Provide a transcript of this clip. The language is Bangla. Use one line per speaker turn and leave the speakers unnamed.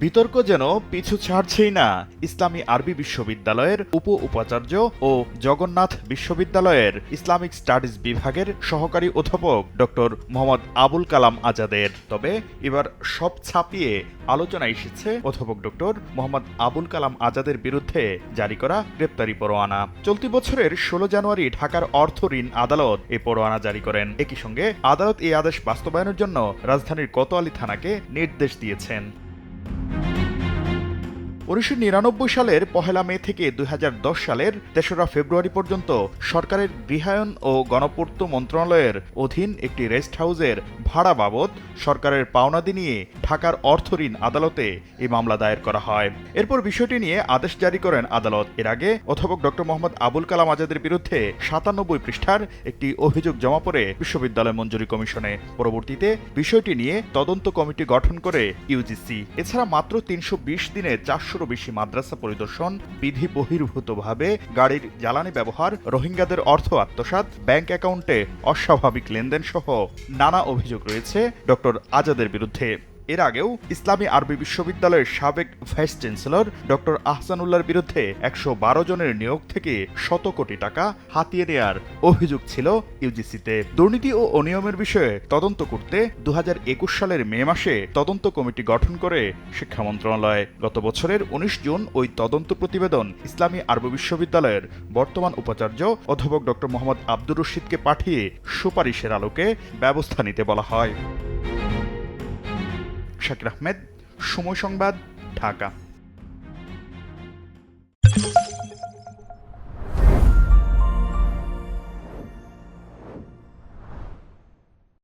বিতর্ক যেন পিছু ছাড়ছেই না ইসলামী আরবি বিশ্ববিদ্যালয়ের উপাচার্য ও জগন্নাথ বিশ্ববিদ্যালয়ের ইসলামিক স্টাডিজ বিভাগের সহকারী অধ্যাপক ডক্টর মোহাম্মদ আবুল কালাম আজাদের। তবে এবার সব ছাপিয়ে আলোচনায় এসেছে অধ্যাপক ডক্টর মোহাম্মদ আবুল কালাম আজাদের বিরুদ্ধে জারি করা গ্রেপ্তারি পরোয়ানা। চলতি বছরের 16 জানুয়ারি ঢাকার অর্থ ঋণ আদালত এই পরোয়ানা জারি করেন। একই সঙ্গে আদালত এই আদেশ বাস্তবায়নের জন্য রাজধানীর কোতোয়ালি থানাকে নির্দেশ দিয়েছেন। 1999 সালের 1 মে থেকে 2010 সালের 3রা ফেব্রুয়ারি পর্যন্ত সরকারের গৃহায়ন ও গণপূর্ত মন্ত্রণালয়ের অধীন একটি রেস্ট হাউসের ভাড়া বাবদ সরকারের পাওনাদি নিয়ে ঢাকার অর্থ ঋণ আদালতে এই মামলা দায়ের করা হয়। এরপর বিষয়টি নিয়ে আদেশ জারি করেন আদালত। এর আগে অধ্যাপক ডক্টর মোহাম্মদ আবুল কালাম আজাদের বিরুদ্ধে 97 পৃষ্ঠার একটি অভিযোগ জমা পড়ে বিশ্ববিদ্যালয় মঞ্জুরি কমিশনে। পরবর্তীতে বিষয়টি নিয়ে তদন্ত কমিটি গঠন করে ইউজিসি। এছাড়া মাত্র 320 দিনে 400-রও বেশি মাদ্রাসা পরিদর্শন, বিধি বহির্ভূতভাবে গাড়ির জ্বালানি ব্যবহার, রোহিঙ্গাদের অর্থ আত্মসাৎ, ব্যাংক অ্যাকাউন্টে অস্বাভাবিক লেনদেন সহ নানা অভিযোগ রয়েছে ডক্টর আজাদের বিরুদ্ধে। এর আগেও ইসলামী আরবি বিশ্ববিদ্যালয়ের সাবেক ভাইস চ্যান্সেলর ডক্টর আহসানুল্লাহর বিরুদ্ধে 112 জনের নিয়োগ থেকে শত কোটি টাকা হাতিয়ে নেয়ার অভিযোগ ছিল ইউজিসিতে। দুর্নীতি ও অনিয়মের বিষয়ে তদন্ত করতে 2021 সালের মে মাসে তদন্ত কমিটি গঠন করে শিক্ষা মন্ত্রণালয়। গত বছরের 19 জুন ওই তদন্ত প্রতিবেদন ইসলামী আরবি বিশ্ববিদ্যালয়ের বর্তমান উপাচার্য অধ্যাপক ডক্টর মোহাম্মদ আব্দুর রশিদকে পাঠিয়ে সুপারিশের আলোকে ব্যবস্থা নিতে বলা হয়। শাকির আহমেদ, সময় সংবাদ, ঢাকা।